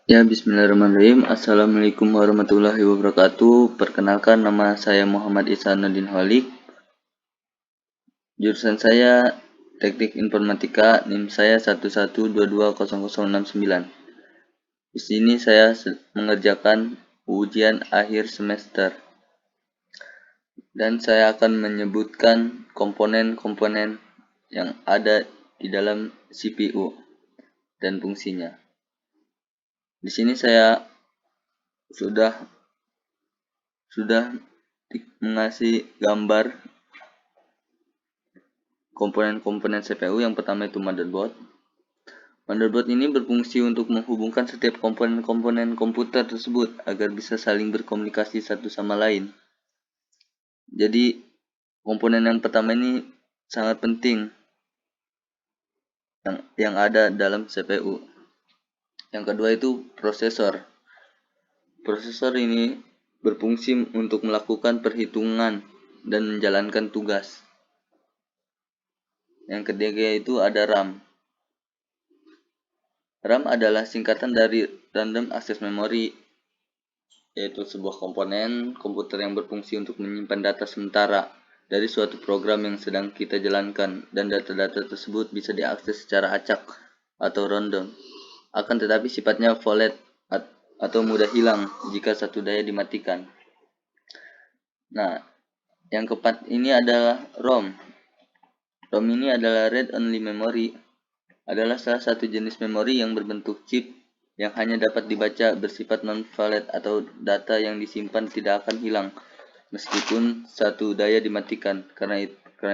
Ya, bismillahirrahmanirrahim. Assalamualaikum warahmatullahi wabarakatuh. Perkenalkan, nama saya Muhammad Ihsanuddin Holik. Jurusan saya Teknik Informatika, NIM saya 11220069. Di sini saya mengerjakan ujian akhir semester. Dan saya akan menyebutkan komponen-komponen yang ada di dalam CPU dan fungsinya. Di sini saya sudah mengasih gambar komponen-komponen CPU. Yang pertama itu motherboard. Motherboard ini berfungsi untuk menghubungkan setiap komponen-komponen komputer tersebut agar bisa saling berkomunikasi satu sama lain. Jadi, komponen yang pertama ini sangat penting yang ada dalam CPU. Yang kedua itu prosesor. Prosesor ini berfungsi untuk melakukan perhitungan dan menjalankan tugas. Yang ketiga itu ada RAM. RAM adalah singkatan dari Random Access Memory, yaitu sebuah komponen komputer yang berfungsi untuk menyimpan data sementara dari suatu program yang sedang kita jalankan, dan data-data tersebut bisa diakses secara acak atau random. Akan tetapi sifatnya volatile atau mudah hilang jika satu daya dimatikan. Nah, yang keempat ini adalah ROM. ROM ini adalah Read Only Memory, adalah salah satu jenis memori yang berbentuk chip yang hanya dapat dibaca, bersifat non-volatile atau data yang disimpan tidak akan hilang meskipun satu daya dimatikan. Karena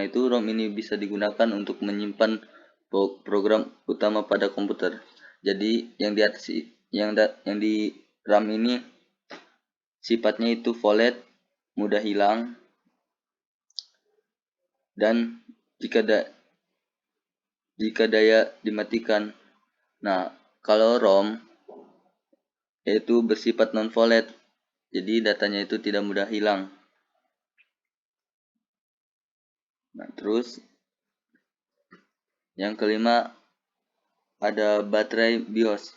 itu ROM ini bisa digunakan untuk menyimpan program utama pada komputer. Jadi yang di RAM ini sifatnya itu volatile, mudah hilang, dan jika daya dimatikan. Nah, kalau ROM yaitu bersifat non-volatile, jadi datanya itu tidak mudah hilang. Nah, terus yang kelima ada baterai BIOS.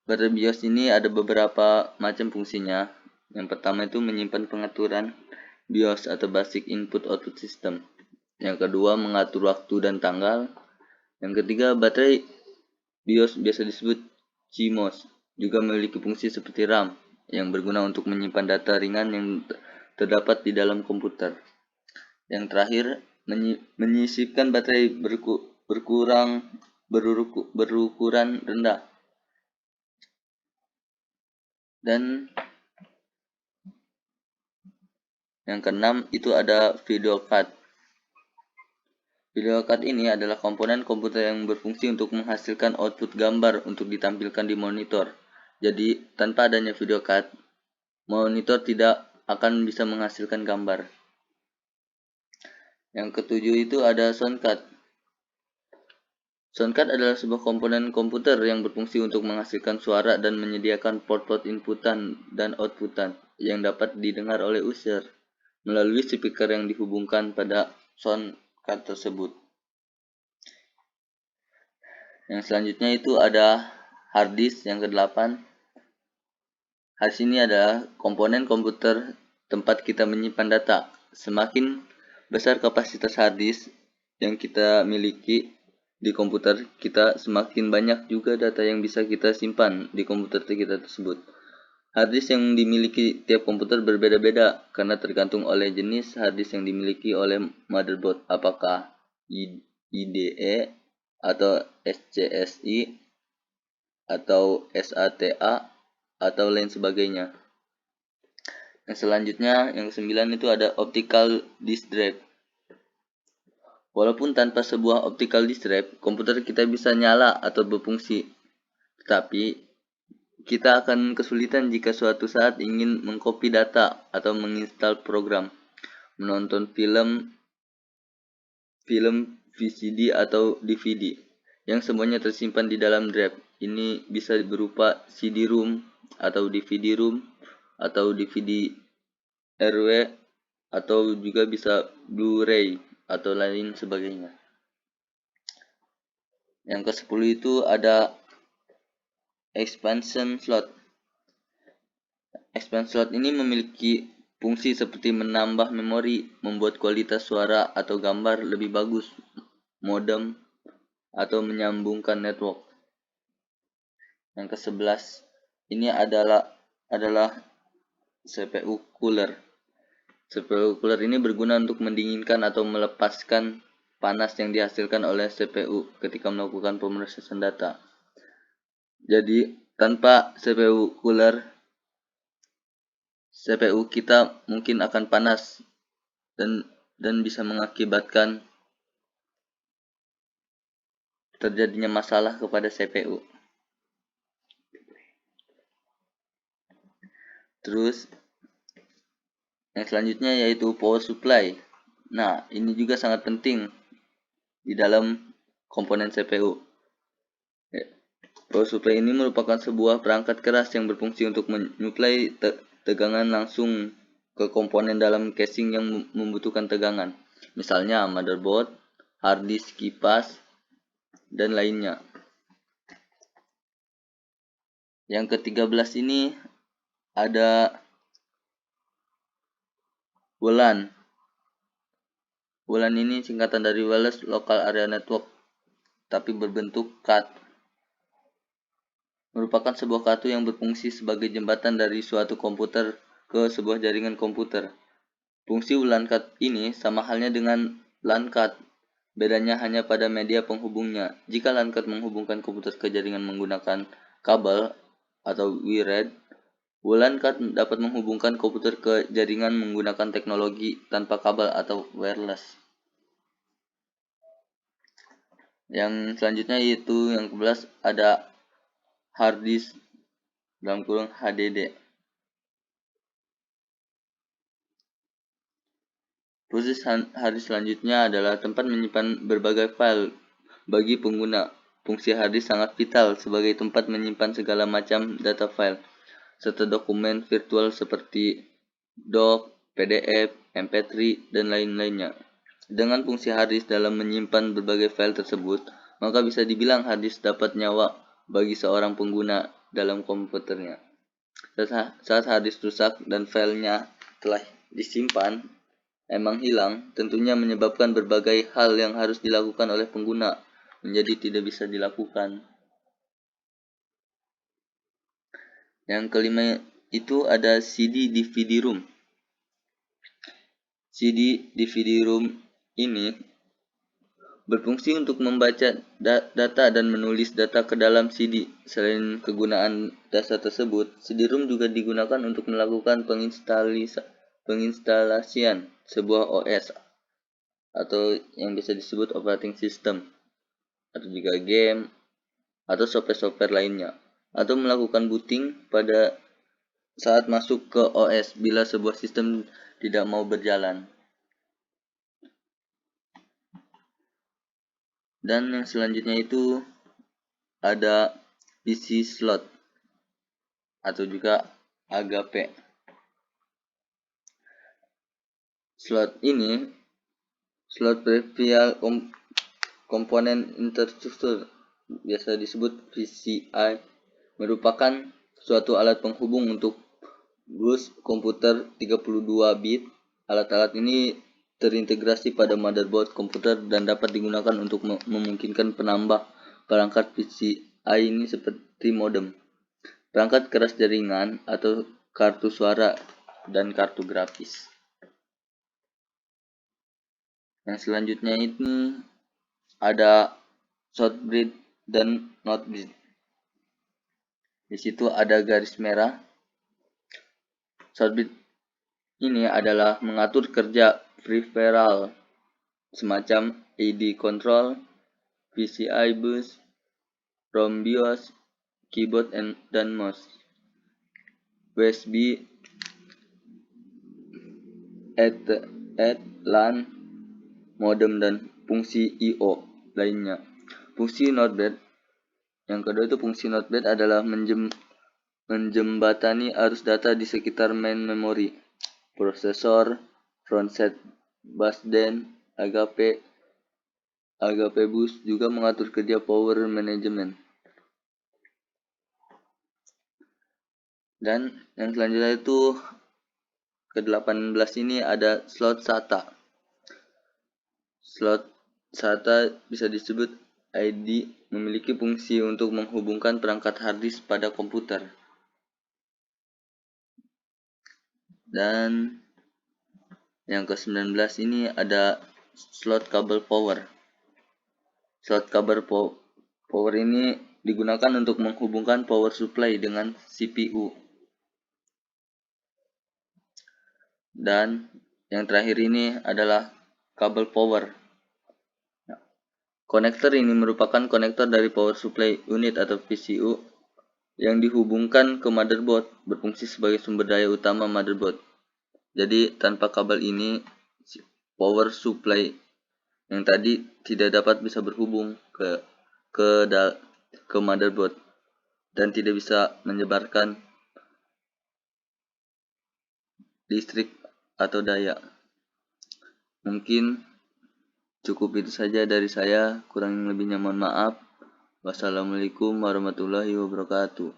Baterai BIOS ini ada beberapa macam fungsinya. Yang pertama itu menyimpan pengaturan BIOS atau Basic Input Output System. Yang kedua mengatur waktu dan tanggal. Yang ketiga baterai BIOS biasa disebut CMOS, juga memiliki fungsi seperti RAM yang berguna untuk menyimpan data ringan yang terdapat di dalam komputer. Yang terakhir, menyisipkan baterai berukuran rendah. Dan yang keenam itu ada video card. Video card ini adalah komponen komputer yang berfungsi untuk menghasilkan output gambar untuk ditampilkan di monitor. Jadi, tanpa adanya video card, monitor tidak akan bisa menghasilkan gambar. Yang ketujuh itu ada sound card. Sound card adalah sebuah komponen komputer yang berfungsi untuk menghasilkan suara dan menyediakan port-port inputan dan outputan yang dapat didengar oleh user melalui speaker yang dihubungkan pada sound card tersebut. Yang selanjutnya itu ada hard disk yang ke-8. Hard disk ini adalah komponen komputer tempat kita menyimpan data. Semakin besar kapasitas hard disk yang kita miliki di komputer kita, semakin banyak juga data yang bisa kita simpan di komputer kita tersebut. Hard disk yang dimiliki tiap komputer berbeda-beda karena tergantung oleh jenis hard disk yang dimiliki oleh motherboard, apakah IDE atau SCSI atau SATA atau lain sebagainya. Yang selanjutnya, yang ke-9 itu ada optical disk drive. Walaupun tanpa sebuah optical disk drive, komputer kita bisa nyala atau berfungsi. Tetapi kita akan kesulitan jika suatu saat ingin mengcopy data atau menginstal program, menonton film VCD atau DVD yang semuanya tersimpan di dalam drive. Ini bisa berupa CD-ROM atau DVD-ROM atau DVD RW atau juga bisa Blu-ray atau lain sebagainya. Yang ke-10 itu ada Expansion slot. Expansion slot ini memiliki fungsi seperti menambah memori, membuat kualitas suara atau gambar lebih bagus, modem, atau menyambungkan network. Yang ke-11 ini adalah CPU cooler. CPU cooler ini berguna untuk mendinginkan atau melepaskan panas yang dihasilkan oleh CPU ketika melakukan pemrosesan data. Jadi, tanpa CPU cooler, CPU kita mungkin akan panas dan bisa mengakibatkan terjadinya masalah kepada CPU. Terus, yang selanjutnya yaitu power supply. Nah, ini juga sangat penting di dalam komponen CPU. Power supply ini merupakan sebuah perangkat keras yang berfungsi untuk menyuplai tegangan langsung ke komponen dalam casing yang membutuhkan tegangan. Misalnya motherboard, hard disk, kipas, dan lainnya. Yang ke-13 ini ada WLAN. WLAN ini singkatan dari Wireless Local Area Network, tapi berbentuk CAT. Merupakan sebuah kartu yang berfungsi sebagai jembatan dari suatu komputer ke sebuah jaringan komputer. Fungsi WLAN card ini sama halnya dengan LAN card. Bedanya hanya pada media penghubungnya. Jika LAN card menghubungkan komputer ke jaringan menggunakan kabel atau wired, WLAN card dapat menghubungkan komputer ke jaringan menggunakan teknologi tanpa kabel atau wireless. Yang selanjutnya yaitu yang ke-11 ada hard disk (HDD). Proses hard disk selanjutnya adalah tempat menyimpan berbagai file bagi pengguna. Fungsi hard disk sangat vital sebagai tempat menyimpan segala macam data file serta dokumen virtual seperti doc, PDF, MP3, dan lain-lainnya. Dengan fungsi hard disk dalam menyimpan berbagai file tersebut, maka bisa dibilang hard disk dapat nyawa bagi seorang pengguna dalam komputernya. Saat hard disk rusak dan filenya telah disimpan emang hilang, tentunya menyebabkan berbagai hal yang harus dilakukan oleh pengguna menjadi tidak bisa dilakukan. Yang kelima itu ada CD DVD room. CD DVD room ini berfungsi untuk membaca data dan menulis data ke dalam CD. Selain kegunaan dasar tersebut, CD-ROM juga digunakan untuk melakukan penginstalasian sebuah OS atau yang bisa disebut operating system, atau juga game atau software-software lainnya, atau melakukan booting pada saat masuk ke OS bila sebuah sistem tidak mau berjalan. Dan yang selanjutnya itu ada PC slot atau juga AGP. Slot peripheral komponen infrastruktur, biasa disebut PCI, merupakan suatu alat penghubung untuk bus komputer 32 bit. Alat-alat ini terintegrasi pada motherboard komputer dan dapat digunakan untuk memungkinkan penambah perangkat PCI ini seperti modem, perangkat keras jaringan atau kartu suara, dan kartu grafis. Yang selanjutnya ini ada short bridge dan not bridge. Di situ ada garis merah. Short bridge ini adalah mengatur kerja peripheral semacam ID control, PCI bus, ROM BIOS, keyboard dan mouse, USB, LAN, modem, dan fungsi I/O lainnya. Fungsi not bridge yang kedua itu fungsi not bridge adalah menjembatani arus data di sekitar main memory, prosesor, front-set busden, AGP bus, juga mengatur kerja power management. Dan yang selanjutnya itu ke-18 ini ada slot SATA. Slot SATA bisa disebut ID memiliki fungsi untuk menghubungkan perangkat hard disk pada komputer. Dan yang ke-19 ini ada slot kabel power. Slot kabel power ini digunakan untuk menghubungkan power supply dengan CPU. Dan yang terakhir ini adalah kabel power. Konektor ini merupakan konektor dari power supply unit atau PCU yang dihubungkan ke motherboard, berfungsi sebagai sumber daya utama motherboard. Jadi tanpa kabel ini power supply yang tadi tidak dapat bisa berhubung ke motherboard dan tidak bisa menyebarkan listrik atau daya. Mungkin cukup itu saja dari saya, kurang lebihnya mohon maaf. Wassalamualaikum warahmatullahi wabarakatuh.